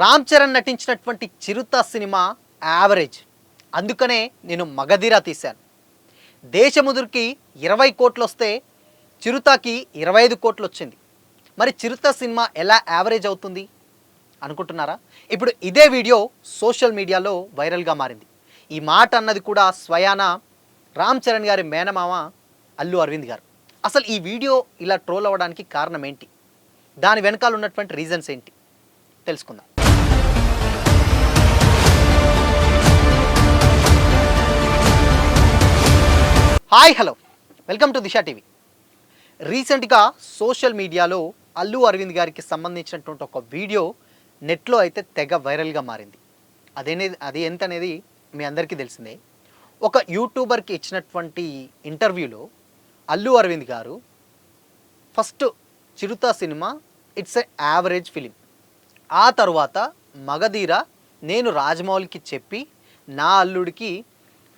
రామ్ చరణ్ నటించినటువంటి చిరుత cinema average. అందుకనే నేను మగధీర తీశాను. దేశముదురికి 20 కోట్లు వస్తే చిరుతకి 25 కోట్లు వచ్చింది. మరి చిరుత సినిమా ఎలా యావరేజ్ అవుతుంది అనుకుంటున్నారా? ఇప్పుడు ఇదే వీడియో సోషల్ మీడియాలో వైరల్గా మారింది. ఈ మాట అన్నది కూడా స్వయాన రామ్ చరణ్ గారి మేనమామ అల్లు అరవింద్ గారు. అసలు ఈ వీడియో ఇలా ట్రోల్ అవ్వడానికి కారణం ఏంటి, దాని వెనకాల ఉన్నటువంటి రీజన్స్ ఏంటి తెలుసుకుందాం. Hi, hello, welcome to Disha TV. రీసెంట్గా సోషల్ మీడియాలో అల్లు అరవింద్ గారికి సంబంధించినటువంటి ఒక వీడియో నెట్లో అయితే తెగ వైరల్గా మారింది. అది ఎంత అనేది మీ అందరికీ తెలిసిందే. ఒక యూట్యూబర్కి ఇచ్చినటువంటి ఇంటర్వ్యూలో అల్లు అరవింద్ గారు first Chirutha cinema it's a average film, ఆ తర్వాత మగధీర నేను రాజమౌళికి చెప్పి నా అల్లుడికి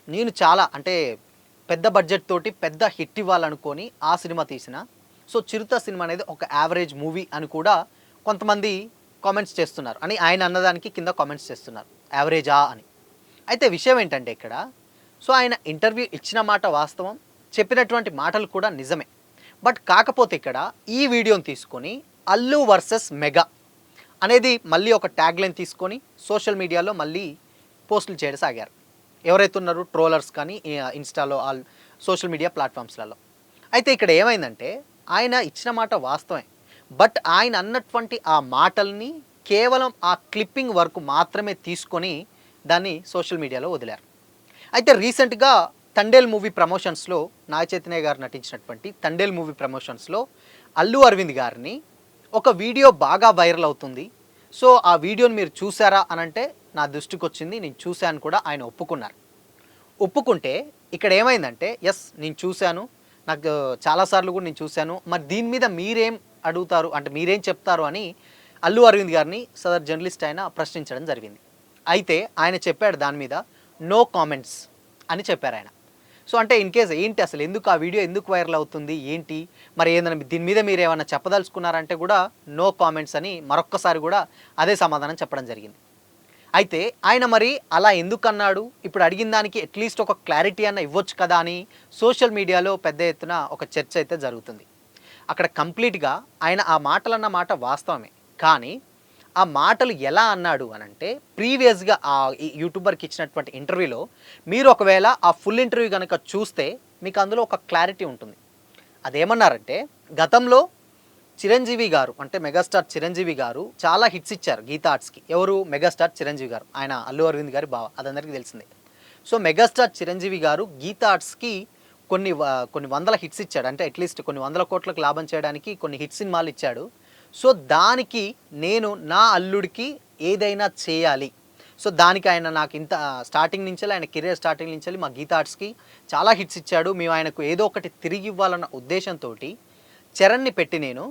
నేను చాలా అంటే పెద్ద బడ్జెట్ తోటి పెద్ద హిట్ ఇవ్వాలనుకొని ఆ సినిమా తీసిన. సో చిరుత సినిమా అనేది ఒక యావరేజ్ మూవీ అని కూడా కొంతమంది కామెంట్స్ చేస్తున్నారు అని ఆయన అన్నదానికి కింద కామెంట్స్ చేస్తున్నారు, యావరేజా అని. అయితే విషయం ఏంటంటే ఇక్కడ సో ఆయన ఇంటర్వ్యూ ఇచ్చిన మాట వాస్తవం, చెప్పినటువంటి మాటలు కూడా నిజమే. బట్ కాకపోతే ఇక్కడ ఈ వీడియోని తీసుకొని అల్లు వర్సెస్ మెగా అనేది మళ్ళీ ఒక ట్యాగ్ లైన్ తీసుకొని సోషల్ మీడియాలో మళ్ళీ పోస్టులు చేయడం సాగారు. ఎవరైతే ఉన్నారో ట్రోలర్స్ కానీ ఇన్స్టాలో ఆల్ సోషల్ మీడియా ప్లాట్ఫామ్స్లలో. అయితే ఇక్కడ ఏమైందంటే ఆయన ఇచ్చిన మాట వాస్తవమే, బట్ ఆయన అన్నటువంటి ఆ మాటల్ని కేవలం ఆ క్లిప్పింగ్ వరకు మాత్రమే తీసుకొని దాన్ని సోషల్ మీడియాలో వదిలారు. అయితే రీసెంట్గా తండేల్ మూవీ ప్రమోషన్స్లో నాగ చైతన్య గారు నటించినటువంటి తండేల్ మూవీ ప్రమోషన్స్లో అల్లు అరవింద్ గారిని ఒక వీడియో బాగా వైరల్ అవుతుంది. సో ఆ వీడియోని మీరు చూసారా అని అంటే నా దృష్టికి వచ్చింది, నేను చూశాను కూడా ఆయన ఒప్పుకున్నారు. ఒప్పుకుంటే ఇక్కడ ఏమైందంటే ఎస్ నేను చూశాను, నాకు చాలాసార్లు కూడా నేను చూశాను, మరి దీని మీద మీరేం అడుగుతారు అంటే మీరేం చెప్తారు అని అల్లు అరవింద్ గారిని సదర్ జర్నలిస్ట్ ఆయన ప్రశ్నించడం జరిగింది. అయితే ఆయన చెప్పాడు దాని మీద నో కామెంట్స్ అని చెప్పారు ఆయన. సో అంటే ఇన్ కేస్ ఏంటి అసలు ఎందుకు ఆ వీడియో ఎందుకు వైరల్ అవుతుంది ఏంటి, మరి ఏదైనా దీని మీద మీరు ఏమైనా చెప్పదలుచుకున్నారంటే కూడా నో కామెంట్స్ అని మరొక్కసారి కూడా అదే సమాధానం చెప్పడం జరిగింది. అయితే ఆయన మరి అలా ఎందుకు అన్నాడు, ఇప్పుడు అడిగిన దానికి అట్లీస్ట్ ఒక క్లారిటీ అన్న ఇవ్వచ్చు కదా అని సోషల్ మీడియాలో పెద్ద ఎత్తున ఒక చర్చ అయితే జరుగుతుంది. అక్కడ కంప్లీట్గా ఆయన ఆ మాటలన్న మాట వాస్తవమే, కానీ ఆ మాటలు ఎలా అన్నాడు అని అంటే ప్రీవియస్గా ఆ యూట్యూబర్కి ఇచ్చినటువంటి ఇంటర్వ్యూలో మీరు ఒకవేళ ఆ ఫుల్ ఇంటర్వ్యూ కనుక చూస్తే మీకు అందులో ఒక క్లారిటీ ఉంటుంది. అదేమన్నారంటే గతంలో చిరంజీవి గారు అంటే మెగాస్టార్ చిరంజీవి గారు చాలా హిట్స్ ఇచ్చారు గీతా ఆర్ట్స్కి. ఎవరు? మెగాస్టార్ చిరంజీవి గారు, ఆయన అల్లు అరవింద్ గారి బావ, అదందరికీ తెలిసిందే. సో మెగాస్టార్ చిరంజీవి గారు గీతా ఆర్ట్స్కి కొన్ని వందల హిట్స్ ఇచ్చాడు, అంటే అట్లీస్ట్ కొన్ని వందల కోట్లకు లాభం చేయడానికి కొన్ని హిట్ సినిమాలు ఇచ్చాడు. సో దానికి నేను నా అల్లుడికి ఏదైనా చేయాలి, సో దానికి ఆయన నాకు ఇంత స్టార్టింగ్ నుంచి ఆయన కెరీర్ స్టార్టింగ్ నుంచి మా గీతా ఆర్ట్స్కి చాలా హిట్స్ ఇచ్చాడు, మేము ఆయనకు ఏదో ఒకటి తిరిగి ఇవ్వాలన్న ఉద్దేశంతో చరణ్ని పెట్టి నేను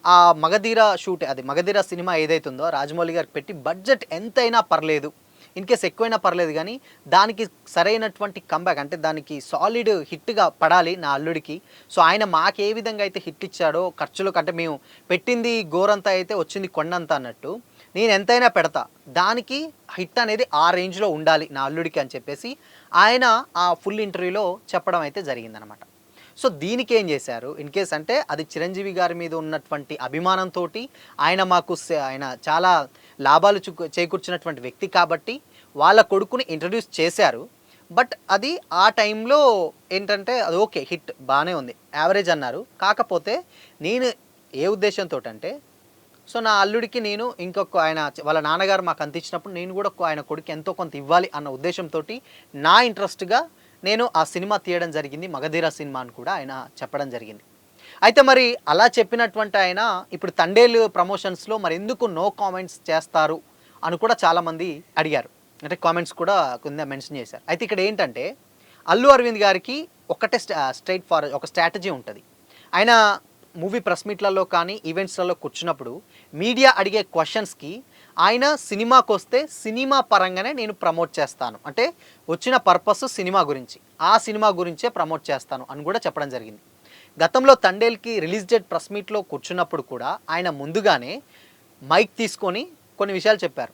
ఆ మగధీర షూట్, అది మగధీర సినిమా ఏదైతుందో రాజమౌళి గారికి పెట్టి బడ్జెట్ ఎంతైనా పర్లేదు, ఇన్ కేస్ ఎక్కువైనా పర్లేదు, కానీ దానికి సరైనటువంటి కంబ్యాక్ అంటే దానికి సాలిడ్ హిట్గా పడాలి నా అల్లుడికి. సో ఆయన మాకు ఏ విధంగా అయితే హిట్ ఇచ్చాడో ఖర్చులు కంటే మేము పెట్టింది గోరంతా అయితే వచ్చింది కొండంత అన్నట్టు నేను ఎంతైనా పెడతా, దానికి హిట్ అనేది ఆ రేంజ్లో ఉండాలి నా అల్లుడికి అని చెప్పేసి ఆయన ఆ ఫుల్ ఇంటర్వ్యూలో చెప్పడం అయితే జరిగిందనమాట. సో దీనికి ఏం చేశారు, ఇన్ కేస్ అంటే అది చిరంజీవి గారి మీద ఉన్నటువంటి అభిమానంతో ఆయన చాలా లాభాలు చేకూర్చినటువంటి వ్యక్తి కాబట్టి వాళ్ళ కొడుకుని ఇంట్రడ్యూస్ చేశారు. బట్ అది ఆ టైంలో ఏంటంటే అది ఓకే హిట్ బాగానే ఉంది, యావరేజ్ అన్నారు. కాకపోతే నేను ఏ ఉద్దేశంతో అంటే సో నా అల్లుడికి నేను ఇంకొక ఆయన వాళ్ళ నాన్నగారు మాకు అందించినప్పుడు నేను కూడా ఆయన కొడుకు ఎంతో కొంత ఇవ్వాలి అన్న ఉద్దేశంతో నా ఇంట్రెస్ట్గా నేను ఆ సినిమా తీయడం జరిగింది, మగధీర సినిమా అని కూడా ఆయన చెప్పడం జరిగింది. అయితే మరి అలా చెప్పినటువంటి ఆయన ఇప్పుడు తండేలు ప్రమోషన్స్లో మరి ఎందుకు నో కామెంట్స్ చేస్తారు అని కూడా చాలామంది అడిగారు, అంటే కామెంట్స్ కూడా కొంత మెన్షన్ చేశారు. అయితే ఇక్కడ ఏంటంటే అల్లు అరవింద్ గారికి ఒకటే స్ట్రైట్ ఫార్వర్డ్ ఒక స్ట్రాటజీ ఉంటుంది. ఆయన మూవీ ప్రెస్ మీట్లలో కానీ ఈవెంట్స్లలో కూర్చున్నప్పుడు మీడియా అడిగే క్వశ్చన్స్కి ఆయన సినిమాకి వస్తే సినిమా పరంగానే నేను ప్రమోట్ చేస్తాను, అంటే వచ్చిన పర్పస్ సినిమా గురించి, ఆ సినిమా గురించే ప్రమోట్ చేస్తాను అని కూడా చెప్పడం జరిగింది. గతంలో తండేల్కి రిలీజ్ డేట్ ప్రెస్ మీట్లో కూర్చున్నప్పుడు కూడా ఆయన ముందుగానే మైక్ తీసుకొని కొన్ని విషయాలు చెప్పారు.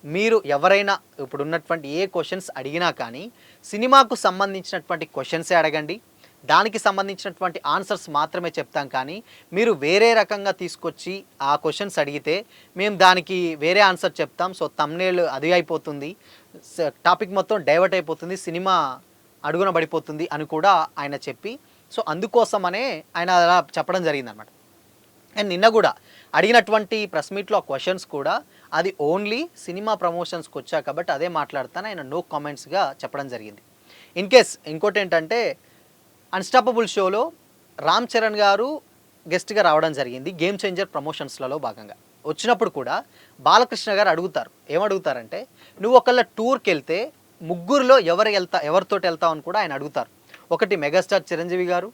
మీరు ఎవరైనా ఇప్పుడున్నటువంటి ఏ క్వశ్చన్స్ అడిగినా కానీ సినిమాకు సంబంధించినటువంటి క్వశ్చన్సే అడగండి, దానికి సంబంధించినటువంటి ఆన్సర్స్ మాత్రమే చెప్తాం. కానీ మీరు వేరే రకంగా తీసుకొచ్చి ఆ క్వశ్చన్స్ అడిగితే మేము దానికి వేరే ఆన్సర్ చెప్తాం. సో థంబ్నెయిల్ అది అయిపోతుంది, టాపిక్ మొత్తం డైవర్ట్ అయిపోతుంది, సినిమా అడుగున పడిపోతుంది అని కూడా ఆయన చెప్పి, సో అందుకోసమనే ఆయన అలా చెప్పడం జరిగిందనమాట. అండ్ నిన్న కూడా అడిగినటువంటి ప్రెస్ మీట్లో క్వశ్చన్స్ కూడా అది ఓన్లీ సినిమా ప్రమోషన్స్కి వచ్చా కాబట్టి అదే మాట్లాడతాను, ఆయన నో కామెంట్స్గా చెప్పడం జరిగింది. ఇన్ కేస్ ఇంకోటి ఏంటంటే, అన్స్టాపబుల్ షోలో రామ్ చరణ్ గారు గెస్ట్గా రావడం జరిగింది గేమ్ చేంజర్ ప్రమోషన్స్లలో భాగంగా. వచ్చినప్పుడు కూడా బాలకృష్ణ గారు అడుగుతారు, ఏమడుగుతారంటే నువ్వు ఒకళ్ళ టూర్కి వెళ్తే ముగ్గురులో ఎవరితోటి వెళ్తావు అని కూడా ఆయన అడుగుతారు. ఒకటి మెగాస్టార్ చిరంజీవి గారు,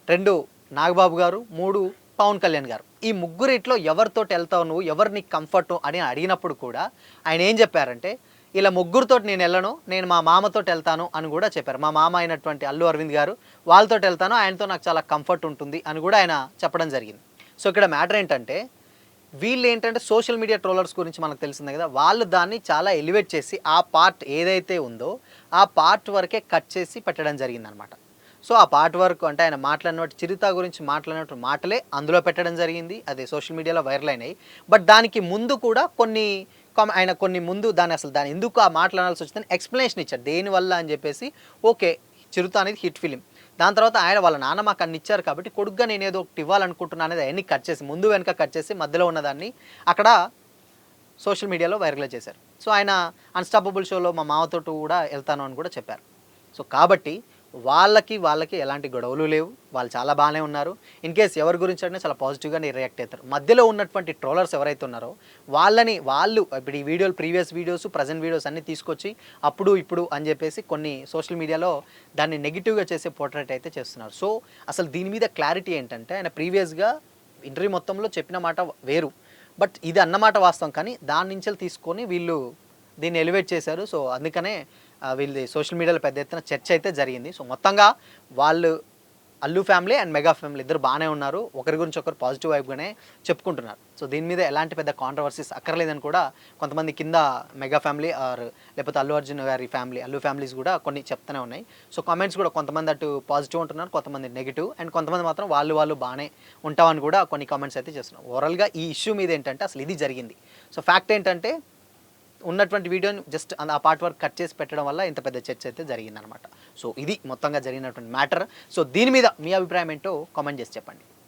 2 నాగబాబు గారు, 3 పవన్ కళ్యాణ్ గారు. ఈ ముగ్గురిట్లో ఎవరితోటి వెళ్తావు నువ్వు, ఎవరు నీకు కంఫర్ట్ అని అడిగినప్పుడు కూడా ఆయన ఏం చెప్పారంటే, ఇలా ముగ్గురితో నేను వెళ్ళను, నేను మా మామతోటి వెళ్తాను అని కూడా చెప్పారు. మా మామ అయినటువంటి అల్లు అరవింద్ గారు, వాళ్ళతో వెళ్తాను, ఆయనతో నాకు చాలా కంఫర్ట్ ఉంటుంది అని కూడా ఆయన చెప్పడం జరిగింది. సో ఇక్కడ మ్యాటర్ ఏంటంటే, వీళ్ళు ఏంటంటే సోషల్ మీడియా ట్రోలర్స్ గురించి మనకు తెలిసిందే కదా, వాళ్ళు దాన్ని చాలా ఎలివేట్ చేసి ఆ పార్ట్ ఏదైతే ఉందో ఆ పార్ట్ వరకే కట్ చేసి పెట్టడం జరిగిందనమాట. సో ఆ పార్ట్ వరకు అంటే ఆయన మాట్లాడినట్టు చిరుత గురించి మాట్లాడినట్టు మాటలే అందులో పెట్టడం జరిగింది, అదే సోషల్ మీడియాలో వైరల్ అయినాయి. బట్ దానికి ముందు కూడా ఆయన కొన్ని ముందు దాని ఎందుకు ఆ మాట్లాడాల్సి వచ్చిందని ఎక్స్ప్లెనేషన్ ఇచ్చారు దేనివల్ల అని చెప్పేసి. ఓకే, చిరుత అనేది హిట్ ఫిలిం, దాని తర్వాత ఆయన వాళ్ళ నాన్న మాకు అన్ని ఇచ్చారు కాబట్టి కొడుగ్గా నేను ఏదో ఒకటి ఇవ్వాలనుకుంటున్నాను అనేది అవన్నీ కట్ చేసి ముందు వెనక కట్ చేసి మధ్యలో ఉన్నదాన్ని అక్కడ సోషల్ మీడియాలో వైరల్ చేశారు. సో ఆయన అన్స్టాపబుల్ షోలో మా మామతో కూడా వెళ్తాను అని కూడా చెప్పారు. సో కాబట్టి వాళ్ళకి ఎలాంటి గొడవలు లేవు, వాళ్ళు చాలా బాగానే ఉన్నారు. ఇన్ కేస్ ఎవరి గురించి అంటే చాలా పాజిటివ్గానే రియాక్ట్ అవుతారు. మధ్యలో ఉన్నటువంటి ట్రోలర్స్ ఎవరైతే ఉన్నారో వాళ్ళు ఇప్పుడు ఈ వీడియోలు ప్రీవియస్ వీడియోస్ ప్రజెంట్ వీడియోస్ అన్నీ తీసుకొచ్చి అప్పుడు ఇప్పుడు అని చెప్పేసి కొన్ని సోషల్ మీడియాలో దాన్ని నెగిటివ్గా చేసే పోర్ట్రేట్ అయితే చేస్తున్నారు. సో అసలు దీని మీద క్లారిటీ ఏంటంటే, ఆయన ప్రీవియస్గా ఇంటర్వ్యూ మొత్తంలో చెప్పిన మాట వేరు, బట్ ఇది అన్నమాట వాస్తవం, కానీ దాని నుంచి తీసుకొని వీళ్ళు దీన్ని ఎలివేట్ చేశారు. సో అందుకనే వీళ్ళది సోషల్ మీడియాలో పెద్ద ఎత్తున చర్చ అయితే జరిగింది. సో మొత్తంగా వాళ్ళు Allu family and mega family ఇద్దరు బాగానే ఉన్నారు, ఒకరి గురించి ఒకరు పాజిటివ్ వైపుగానే చెప్పుకుంటున్నారు. సో దీని మీద ఎలాంటి పెద్ద కాంట్రవర్సీస్ అక్కర్లేదని కూడా కొంతమంది కింద మెగా ఫ్యామిలీ లేకపోతే అల్లు అర్జున్ గారి ఫ్యామిలీ అల్లు ఫ్యామిలీస్ కూడా కొన్ని చెప్తూనే ఉన్నాయి. సో కామెంట్స్ కూడా కొంతమంది అటు పాజిటివ్ ఉంటున్నారు, కొంతమంది నెగిటివ్, అండ్ కొంతమంది మాత్రం వాళ్ళు బాగానే ఉంటామని కూడా కొన్ని కామెంట్స్ అయితే చేస్తున్నారు. ఓవరాల్గా ఈ ఇష్యూ మీద ఏంటంటే అసలు ఇది జరిగింది. సో ఫ్యాక్ట్ ఏంటంటే ఉన్నటువంటి వీడియోని జస్ట్ ఆ పార్ట్ వరకు కట్ చేసి పెట్టడం వల్ల ఇంత పెద్ద చర్చ అయితే జరిగిందనమాట. సో ఇది మొత్తంగా జరిగినటువంటి మ్యాటర్. సో దీని మీద మీ అభిప్రాయం ఏంటో కామెంట్ చేసి చెప్పండి.